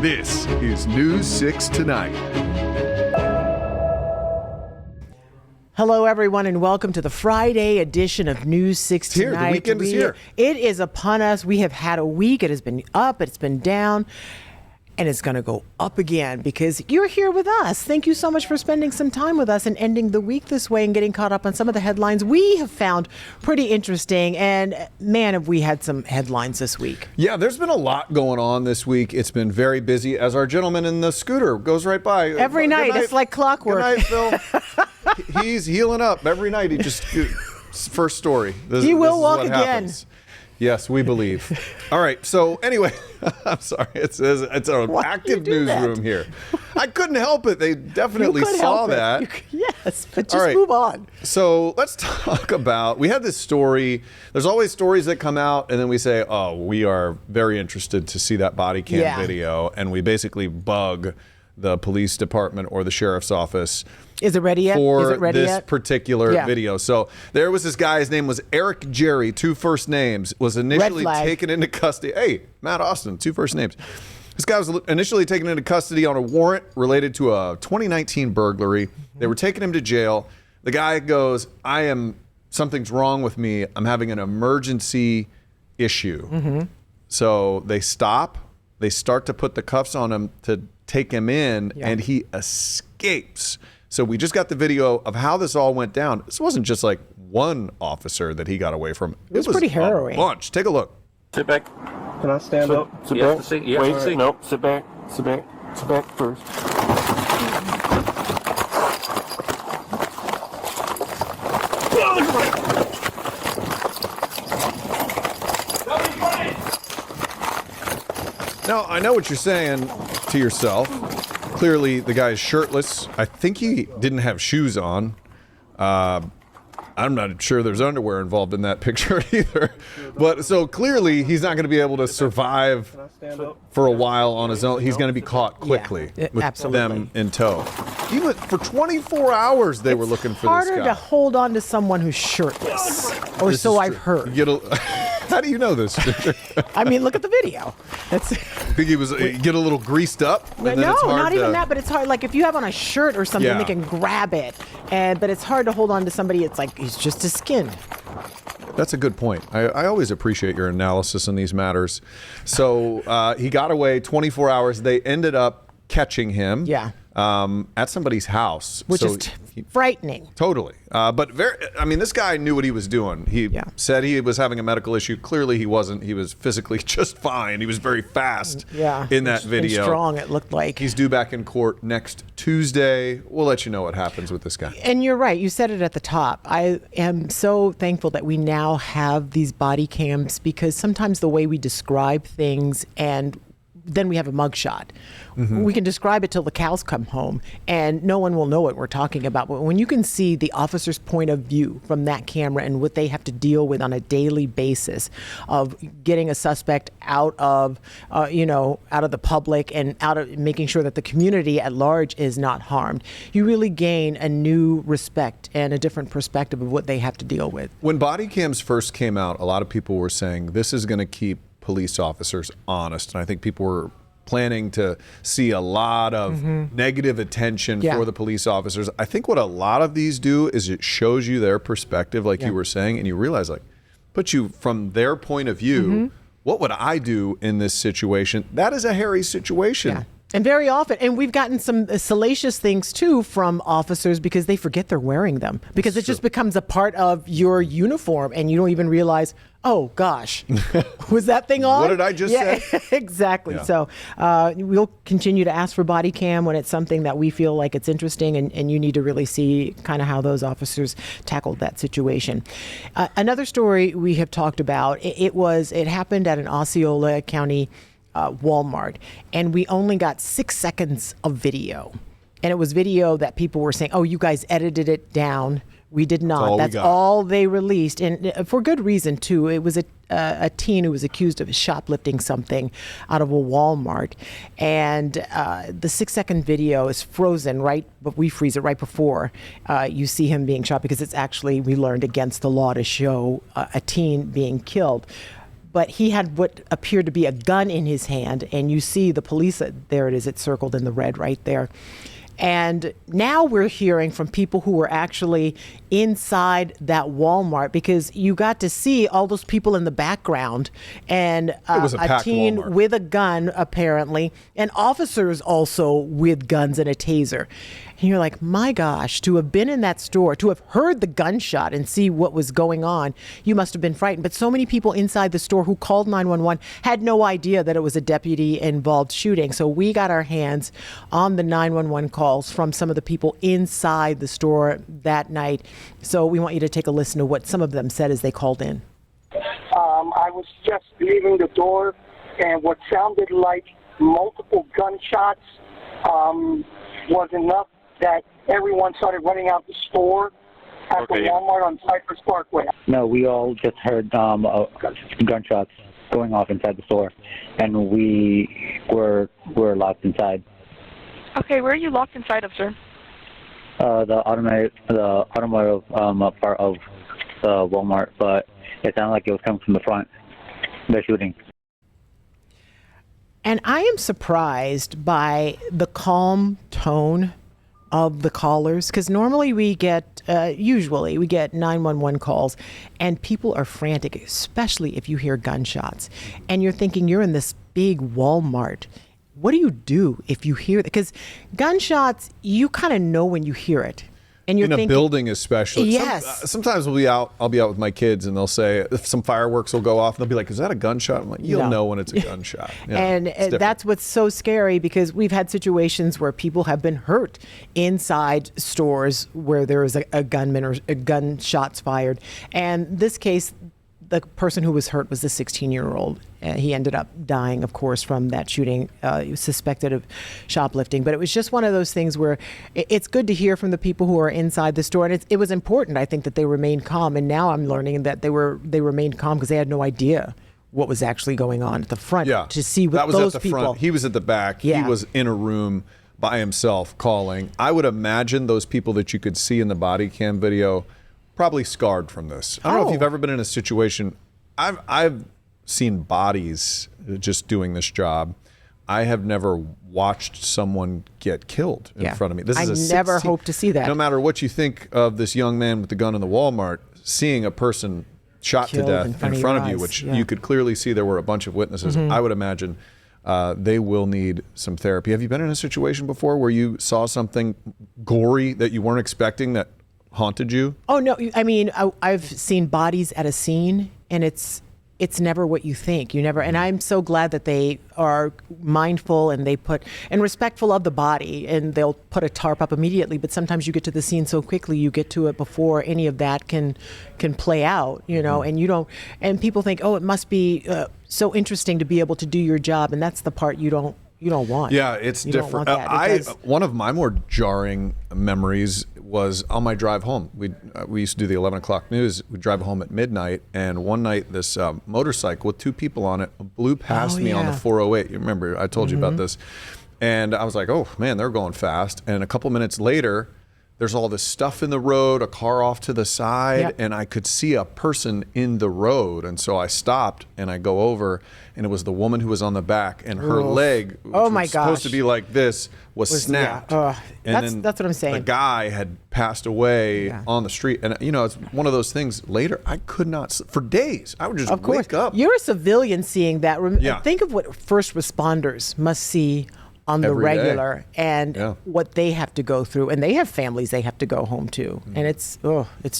This is News 6 Tonight. Hello, everyone, and welcome to the Friday edition of News 6 Tonight. Here, the weekend is here. It is upon us. We have had a week. It has been up, it's been down, and it's going to go up again because you're here with us. Thank you so much for spending some time with us and ending the week this way and getting caught up on some of the headlines we have found pretty interesting. And man, have we had some headlines this week. Yeah, there's been a lot going on this week. It's been very busy as our gentleman in the scooter goes right by. Every night. It's like clockwork. Good night, Phil. He's healing up every night. He just, first story. He will walk again. Happens. Yes, we believe. All right. So anyway, I'm sorry. It's an active newsroom here. I couldn't help it. They definitely saw that. Yes, but just move on. So let's talk about, we had this story. There's always stories that come out and then we say, oh, we are very interested to see that body cam video. And we basically bug the police department or the sheriff's office. Is it ready yet? For this particular video. So there was this guy, his name was Eric Jerry, 2 first names, was initially taken into custody. Hey, Matt Austin, 2 first names. This guy was initially taken into custody on a warrant related to a 2019 burglary. They were taking him to jail. The guy goes, something's wrong with me. I'm having an emergency issue. So they stop. They start to put the cuffs on him to take him in, and he escapes. So we just got the video of how this all went down. This wasn't just like one officer that he got away from. It was pretty harrowing. A bunch. Take a look. Sit back. Can I stand up? Sit back. Wait, nope. Sit back. Sit back. Sit back first. Now, I know what you're saying to yourself. Clearly, the guy's shirtless. I think he didn't have shoes on. I'm not sure there's underwear involved in that picture either. But so clearly, he's not going to be able to survive for a while on his own. He's going to be caught quickly with them in tow. Even for 24 hours, they were looking for this guy. It's harder to hold on to someone who's shirtless, or so I've heard. How do you know this? I mean, look at the video. I think he was get a little greased up. No, not even that, but it's hard. Like if you have on a shirt or something, they can grab it, but it's hard to hold on to somebody. It's like he's just a skin. That's a good point. I always appreciate your analysis in these matters. So he got away 24 hours. They ended up catching him. At somebody's house. Which is frightening. Totally. But this guy knew what he was doing. He said he was having a medical issue. Clearly he wasn't. He was physically just fine. He was very fast in that video. And strong, it looked like. He's due back in court next Tuesday. We'll let you know what happens with this guy. And you're right. You said it at the top. I am so thankful that we now have these body cams because sometimes the way we describe things and then we have a mugshot. We can describe it till the cows come home and no one will know what we're talking about. But when you can see the officer's point of view from that camera and what they have to deal with on a daily basis of getting a suspect out of the public and out of making sure that the community at large is not harmed, you really gain a new respect and a different perspective of what they have to deal with. When body cams first came out, a lot of people were saying this is going to keep police officers honest. And I think people were planning to see a lot of negative attention for the police officers. I think what a lot of these do is it shows you their perspective, like you were saying, and you realize, like, put you from their point of view, what would I do in this situation? That is a hairy situation. Yeah. And very often, and we've gotten some salacious things too from officers because they forget they're wearing them because it just becomes a part of your uniform and you don't even realize, oh gosh, was that thing on? What did I just say? Exactly. Yeah. So we'll continue to ask for body cam when it's something that we feel like it's interesting and you need to really see kind of how those officers tackled that situation. Another story we have talked about, it happened at an Osceola County Walmart, and we only got 6 seconds of video. And it was video that people were saying, oh, you guys edited it down. We did not. That's all they released. And for good reason, too. It was a teen who was accused of shoplifting something out of a Walmart. And the 6 second video is frozen but we freeze it right before you see him being shot because it's actually, we learned, against the law to show a teen being killed. but he had what appeared to be a gun in his hand, and you see the police, there it is, it's circled in the red right there. And now we're hearing from people who were actually inside that Walmart, because you got to see all those people in the background, and a teen Walmart with a gun apparently, and officers also with guns and a taser. And you're like, my gosh, to have been in that store, to have heard the gunshot and see what was going on, you must have been frightened. But so many people inside the store who called 911 had no idea that it was a deputy-involved shooting. So we got our hands on the 911 calls from some of the people inside the store that night. So we want you to take a listen to what some of them said as they called in. I was just leaving the door, and what sounded like multiple gunshots was enough that everyone started running out the store at the Walmart on Cypress Parkway. No, we all just heard gunshots going off inside the store, and we were locked inside. Okay, where are you locked inside of, sir? The automotive part of the Walmart, but it sounded like it was coming from the front, the shooting. And I am surprised by the calm tone of the callers, because normally usually we get 911 calls and people are frantic, especially if you hear gunshots and you're thinking you're in this big Walmart. What do you do if you hear that? Because gunshots, you kind of know when you hear it. And you're in a building especially. Yes. Sometimes I'll be out with my kids, and they'll say, if some fireworks will go off, and they'll be like, is that a gunshot? I'm like, you'll know when it's a gunshot. Yeah, and that's what's so scary, because we've had situations where people have been hurt inside stores where there is a gunman or gunshots fired. And this case, the person who was hurt was the 16-year-old. He ended up dying, of course, from that shooting. He was suspected of shoplifting. But it was just one of those things where it's good to hear from the people who are inside the store. And it was important, I think, that they remained calm. And now I'm learning that they remained calm because they had no idea what was actually going on at the front to see what those people. Front. He was at the back. Yeah. He was in a room by himself calling. I would imagine those people that you could see in the body cam video probably scarred from this. I don't know if you've ever been in a situation. I've seen bodies just doing this job. I have never watched someone get killed in front of me. I never hope to see that. No matter what you think of this young man with the gun in the Walmart, seeing a person shot to death in front of you, which you could clearly see there were a bunch of witnesses, I would imagine they will need some therapy. Have you been in a situation before where you saw something gory that you weren't expecting that haunted you? Oh, no. I mean, I've seen bodies at a scene, and it's never what you think. And I'm so glad that they are mindful and and respectful of the body, and they'll put a tarp up immediately. But sometimes you get to the scene so quickly, you get to it before any of that can play out, and you don't, and people think, oh, it must be so interesting to be able to do your job. And that's the part you don't want. Yeah, it's different. One of my more jarring memories was on my drive home. We used to do the 11 o'clock news. We'd drive home at midnight, and one night this motorcycle with two people on it blew past me on the 408. You remember, I told you about this. And I was like, oh man, they're going fast. And a couple minutes later, there's all this stuff in the road, a car off to the side, and I could see a person in the road. And so I stopped and I go over, and it was the woman who was on the back, and her leg, which was supposed to be like this, was snapped. That's what I'm saying. The guy had passed away on the street. And it's one of those things later, I could not, for days, I would just wake up. You're a civilian seeing that. Think of what first responders must see on the regular and what they have to go through, and they have families they have to go home to, and it's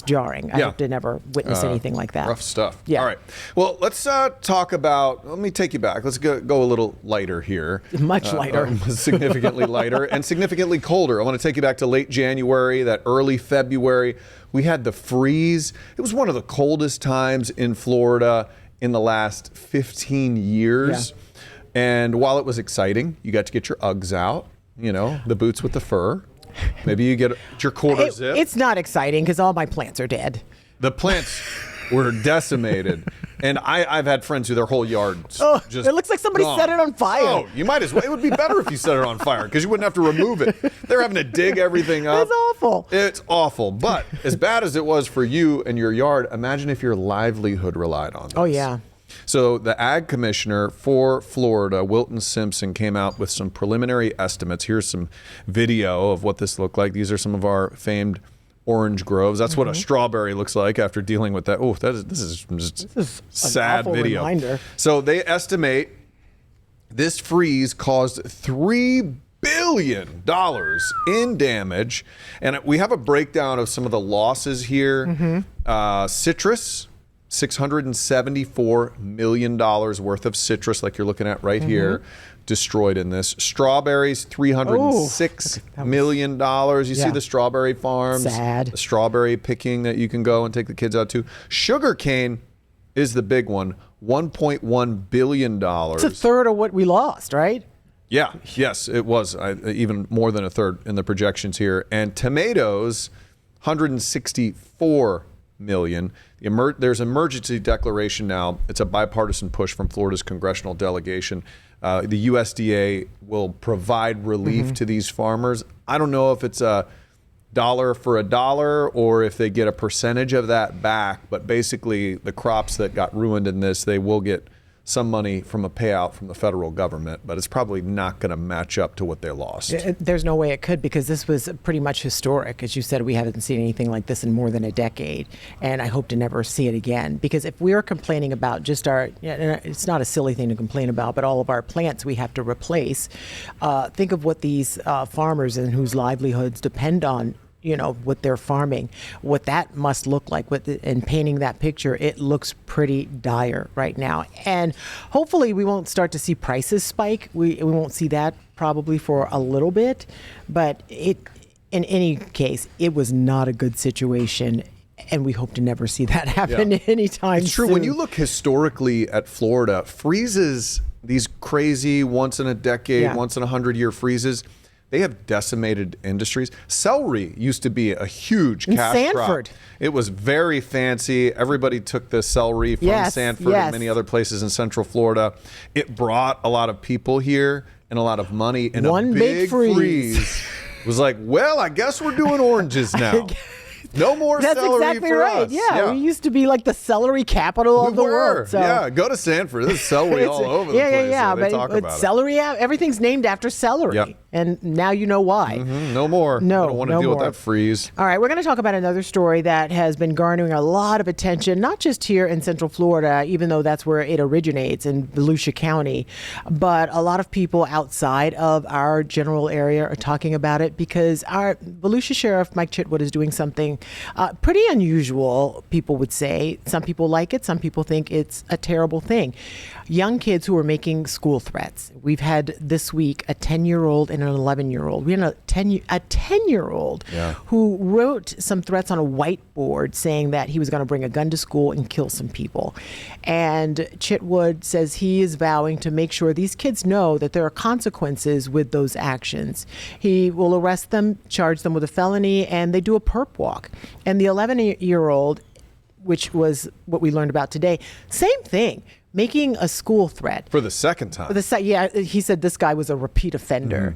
jarring. I hope to never witness anything like that. Rough stuff. All right, well, let's talk about, let me take you back. Let's go a little lighter here. Much lighter. Significantly lighter and significantly colder. I want to take you back to late January, that early February. We had the freeze. It was one of the coldest times in Florida in the last 15 years. And while it was exciting, you got to get your Uggs out, the boots with the fur. Maybe you get your quarter zip. It's not exciting because all my plants are dead. The plants were decimated. And I've had friends who their whole yard just it looks like somebody set it on fire. Oh, you might as well. It would be better if you set it on fire because you wouldn't have to remove it. They're having to dig everything up. It's awful. It's awful. But as bad as it was for you and your yard, imagine if your livelihood relied on this. Oh, yeah. So the ag commissioner for Florida, Wilton Simpson, came out with some preliminary estimates. Here's some video of what this looked like. These are some of our famed orange groves. That's what a strawberry looks like after dealing with that. Oh, this is just sad video. Reminder. So they estimate this freeze caused $3 billion in damage. And we have a breakdown of some of the losses here. Citrus, $674 million worth of citrus, like you're looking at right here, destroyed in this. Strawberries, $306 million. You see the strawberry farms, the strawberry picking that you can go and take the kids out to. Sugarcane is the big one, $1.1 billion. It's a third of what we lost, right? Yeah, yes, it was even more than a third in the projections here. And tomatoes, $164 million. There's an emergency declaration now. It's a bipartisan push from Florida's congressional delegation. The USDA will provide relief to these farmers. I don't know if it's a dollar for a dollar or if they get a percentage of that back, but basically the crops that got ruined in this, they will get some money from a payout from the federal government, but it's probably not going to match up to what they lost. There's no way it could, because this was pretty much historic. As you said, we haven't seen anything like this in more than a decade, and I hope to never see it again. Because if we are complaining about just it's not a silly thing to complain about, but all of our plants we have to replace, think of what these farmers and whose livelihoods depend on what they're farming, what that must look like. And painting that picture, it looks pretty dire right now. And hopefully we won't start to see prices spike. We won't see that probably for a little bit, but in any case, it was not a good situation. And we hope to never see that happen anytime soon. It's true. When you look historically at Florida, freezes, these crazy once in a decade, once in 100-year freezes, they have decimated industries. Celery used to be a huge cash crop. It was very fancy. Everybody took the celery from Sanford and many other places in Central Florida. It brought a lot of people here and a lot of money. And one a big freeze was like, well, I guess we're doing oranges now. No more That's celery exactly for right. us. Yeah, we used to be like the celery capital of the world. So. Yeah, go to Sanford. There's celery all over the place. Yeah, they talk about celery, everything's named after celery. Yep. And now you know why. No more. No, I don't want to deal with that freeze. All right, we're going to talk about another story that has been garnering a lot of attention, not just here in Central Florida, even though that's where it originates in Volusia County, but a lot of people outside of our general area are talking about it because our Volusia Sheriff Mike Chitwood is doing something pretty unusual, people would say. Some people like it. Some people think it's a terrible thing. Young kids who are making school threats. We've had this week a 10-year-old and an 11-year-old. We had a 10-year-old who wrote some threats on a whiteboard saying that he was going to bring a gun to school and kill some people. And Chitwood says he is vowing to make sure these kids know that there are consequences with those actions. He will arrest them, charge them with a felony, and they do a perp walk. And the 11-year-old, which was what we learned about today, same thing. Making a school threat. For the second time. He said this guy was a repeat offender.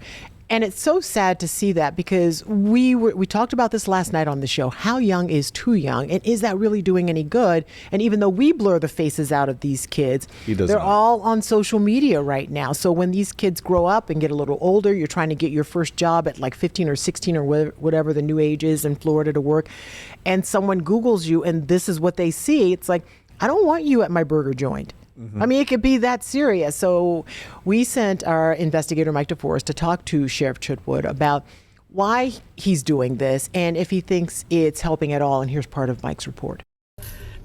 And it's so sad to see that because we talked about this last night on the show. How young is too young? And is that really doing any good? And even though we blur the faces out of these kids, they're all on social media right now. So when these kids grow up and get a little older, you're trying to get your first job at like 15 or 16 or whatever the new age is in Florida to work. And someone Googles you and this is what they see. It's like, I don't want you at my burger joint. I mean, it could be that serious. So we sent our investigator, Mike DeForest, to talk to Sheriff Chitwood about why he's doing this and if he thinks it's helping at all. And here's part of Mike's report.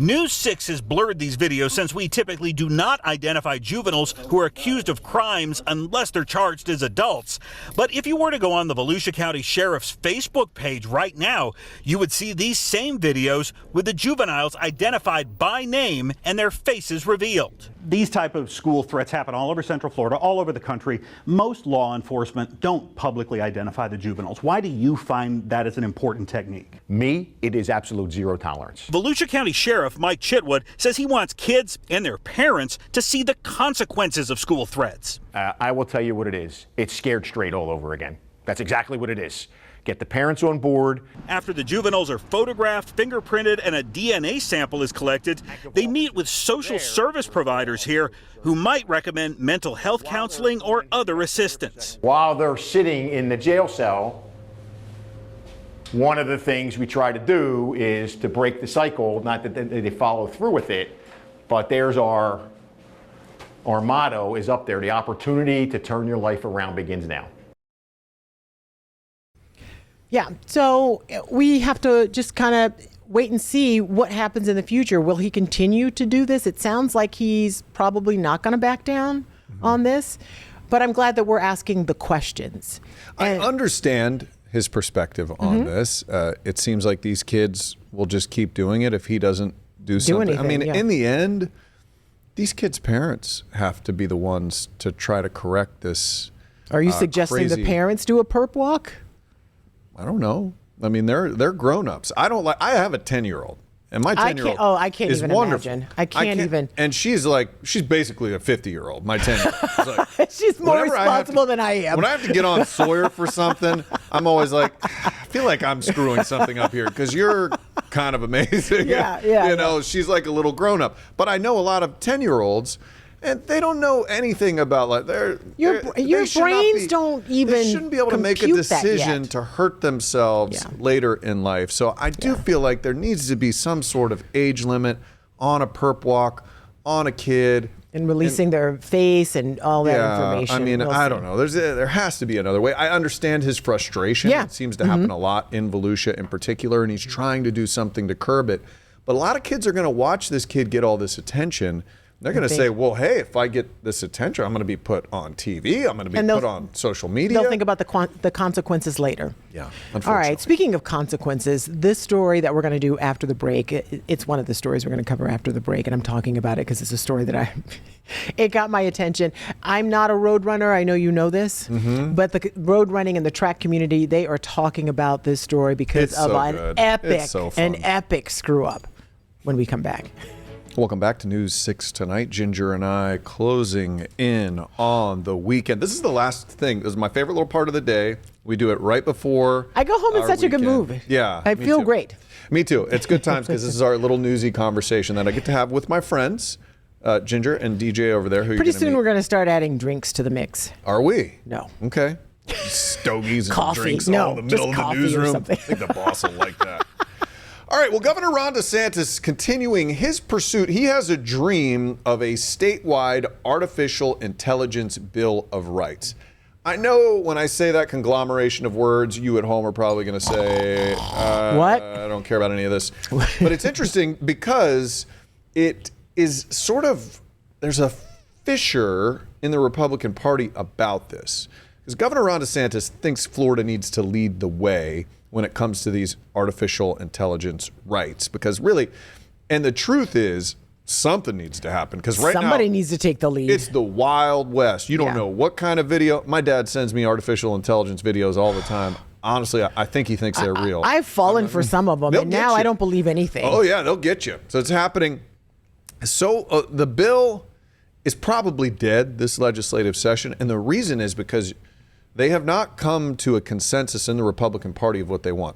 News 6 has blurred these videos since we typically do not identify juveniles who are accused of crimes unless they're charged as adults. But if you were to go on the Volusia County Sheriff's Facebook page right now, you would see these same videos with the juveniles identified by name and their faces revealed. These type of school threats happen all over Central Florida, all over the country. Most law enforcement don't publicly identify the juveniles. Why do you find that is an important technique? Me, it is absolute zero tolerance. Volusia County Sheriff Mike Chitwood says he wants kids and their parents to see the consequences of school threats. I will tell you what it is. It's scared straight all over again. That's exactly what it is. get the parents on board. After the juveniles are photographed, fingerprinted, and a DNA sample is collected, they meet with social service providers here who might recommend mental health counseling or other assistance. While they're sitting in the jail cell, one of the things we try to do is to break the cycle, not that they follow through with it, but there's our motto is up there: the opportunity to turn your life around begins now. Yeah, so we have to just kind of wait and see what happens in the future. Will he continue to do this? It sounds like he's probably not going to back down on this, but I'm glad that we're asking the questions. I understand his perspective on this. It seems like these kids will just keep doing it if he doesn't do something. Anything, I mean, in the end, these kids' parents have to be the ones to try to correct this. Are you suggesting the parents do a perp walk? I don't know. I mean, they're grown-ups. I have a 10-year-old. And my 10-year-old I can't is even wonderful. imagine. I can't even. And she's basically a 50-year-old, my 10-year-old. Like, she's more responsible than I am. When I have to get on Sawyer for something, I'm always like, I feel like I'm screwing something up here because you're kind of amazing. Yeah. She's like a little grown-up. But I know a lot of 10-year-olds, and they don't know anything about your brains don't even. They shouldn't be able to make a decision to hurt themselves later in life. So I do feel like there needs to be some sort of age limit on a perp walk, on a kid, and releasing their face and all that information. I mean, I don't know. There has to be another way. I understand his frustration. It seems to happen a lot in Volusia in particular, and he's trying to do something to curb it. But a lot of kids are going to watch this kid get all this attention. They're going to say, well, hey, if I get this attention, I'm going to be put on TV. I'm going to be put on social media. They'll think about the consequences later. Yeah, all right. Speaking of consequences, this story that we're going to do after the break, it's one of the stories we're going to cover after the break, and I'm talking about it because it's a story that it got my attention. I'm not a road runner. I know you know this, but the road running and the track community, they are talking about this story because of an epic screw up when we come back. Welcome back to News 6 Tonight. Ginger and I closing in on the weekend. This is the last thing. This is my favorite little part of the day. We do it right before I go home in such weekend. A good mood. Yeah. I feel great. Me too. It's good times because this is our little newsy conversation that I get to have with my friends, Ginger and DJ over there. Pretty soon we're going to start adding drinks to the mix. Are we? No. Okay. Stogies and coffee. Drinks all in the middle of the newsroom. I think the boss will like that. All right, well, Governor Ron DeSantis continuing his pursuit. He has a dream of a statewide artificial intelligence bill of rights. I know when I say that conglomeration of words, you at home are probably going to say, what? I don't care about any of this. But it's interesting because it is sort of, there's a fissure in the Republican Party about this. Because Governor Ron DeSantis thinks Florida needs to lead the way when it comes to these artificial intelligence rights. Because really, and the truth is, something needs to happen. Because right now, somebody needs to take the lead. It's the Wild West. You don't know what kind of video. My dad sends me artificial intelligence videos all the time. Honestly, I think he thinks they're real. I've fallen for some of them, and now I don't believe anything. Oh, yeah, they'll get you. So it's happening. So the bill is probably dead this legislative session. And the reason is because they have not come to a consensus in the Republican Party of what they want.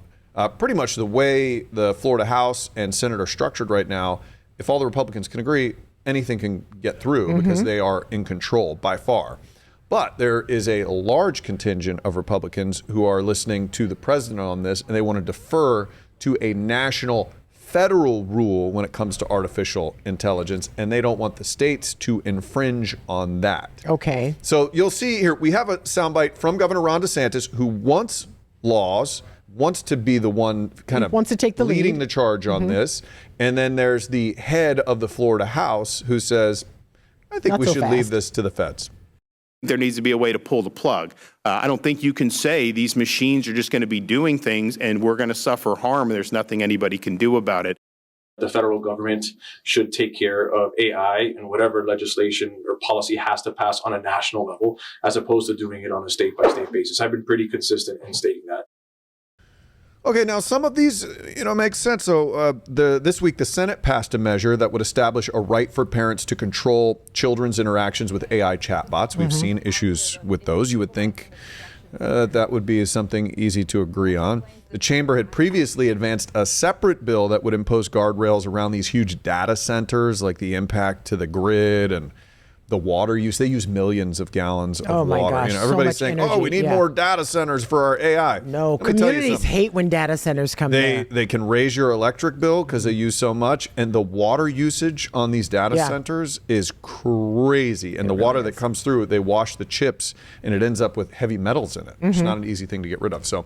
Pretty much the way the Florida House and Senate are structured right now, if all the Republicans can agree, anything can get through because they are in control by far. But there is a large contingent of Republicans who are listening to the president on this, and they want to defer to a national federal rule when it comes to artificial intelligence, and they don't want the states to infringe on that. Okay. So you'll see here, we have a soundbite from Governor Ron DeSantis, who wants laws, wants to be the one kind of wants to take the leading lead. the charge on this. And then there's the head of the Florida House who says, I think we should leave this to the feds. There needs to be a way to pull the plug. I don't think you can say these machines are just going to be doing things and we're going to suffer harm and there's nothing anybody can do about it. The federal government should take care of AI and whatever legislation or policy has to pass on a national level, as opposed to doing it on a state-by-state basis. I've been pretty consistent in stating that. Okay, now some of these, make sense. So this week, the Senate passed a measure that would establish a right for parents to control children's interactions with AI chatbots. We've seen issues with those. You would think That would be something easy to agree on. The chamber had previously advanced a separate bill that would impose guardrails around these huge data centers, like the impact to the grid and the water use. They use millions of gallons of water. Gosh, everybody's saying, energy. we need more data centers for our AI. No, communities hate when data centers come there. They can raise your electric bill because they use so much, and the water usage on these data centers is crazy. And the water that comes through, they wash the chips, and it ends up with heavy metals in it. It's not an easy thing to get rid of. So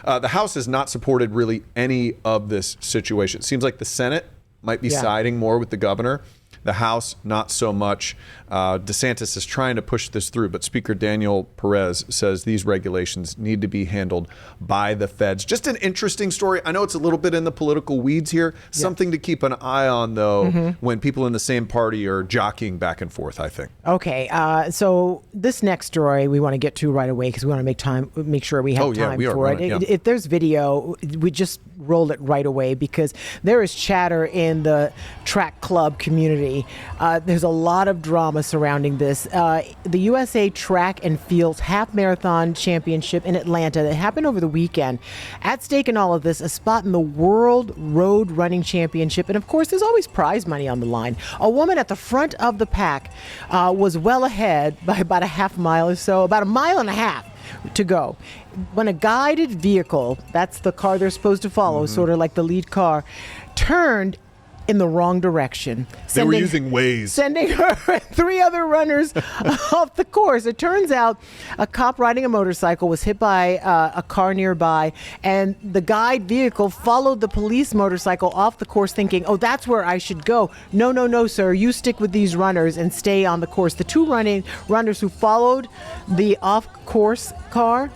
the House has not supported really any of this situation. It seems like the Senate might be siding more with the governor. The House, not so much. DeSantis is trying to push this through, but Speaker Daniel Perez says these regulations need to be handled by the feds. Just an interesting story. I know it's a little bit in the political weeds here. Something to keep an eye on, though, when people in the same party are jockeying back and forth, I think. Okay, so this next story we want to get to right away because we want to make sure we have time for it. If there's video, we just roll it right away because there is chatter in the track club community. There's a lot of drama surrounding this. The USA Track and Field Half Marathon Championship in Atlanta that happened over the weekend. At stake in all of this, a spot in the World Road Running Championship. And of course, there's always prize money on the line. A woman at the front of the pack was well ahead by about a half mile or so, about a mile and a half to go, when a guided vehicle, that's the car they're supposed to follow, sort of like the lead car, turned in the wrong direction. They were using Waze. Sending her and 3 other runners off the course. It turns out a cop riding a motorcycle was hit by a car nearby, and the guide vehicle followed the police motorcycle off the course thinking, oh, that's where I should go. No, sir. You stick with these runners and stay on the course. The 2 runners who followed the off-course car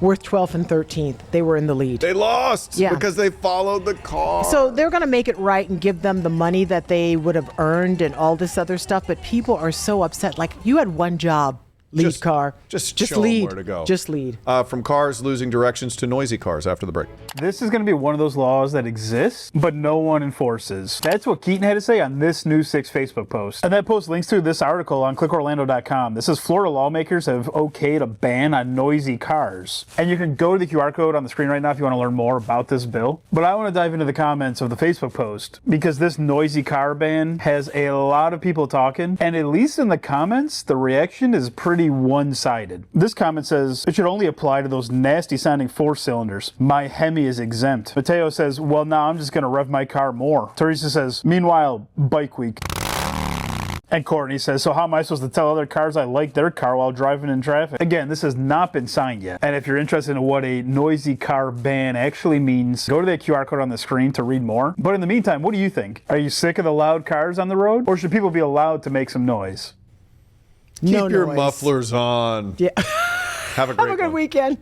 were 12th and 13th. They were in the lead. They lost because they followed the car. So they're going to make it right and give them the money that they would have earned and all this other stuff. But people are so upset. Like, you had one job. Lead car. Just lead. Show them where to go. Just lead. From cars losing directions to noisy cars after the break. This is going to be one of those laws that exists, but no one enforces. That's what Keaton had to say on this News 6 Facebook post. And that post links to this article on clickorlando.com. This says Florida lawmakers have okayed a ban on noisy cars. And you can go to the QR code on the screen right now if you want to learn more about this bill. But I want to dive into the comments of the Facebook post because this noisy car ban has a lot of people talking. And at least in the comments, the reaction is pretty one-sided. This comment says it should only apply to those nasty sounding 4-cylinders. My Hemi is exempt. Mateo says, well, now I'm just going to rev my car more. Teresa says, meanwhile, bike week. And Courtney says, so how am I supposed to tell other cars I like their car while driving in traffic? Again, this has not been signed yet. And if you're interested in what a noisy car ban actually means, go to the QR code on the screen to read more. But in the meantime, what do you think? Are you sick of the loud cars on the road? Or should people be allowed to make some noise? Keep your mufflers on. Yeah. Have a good weekend.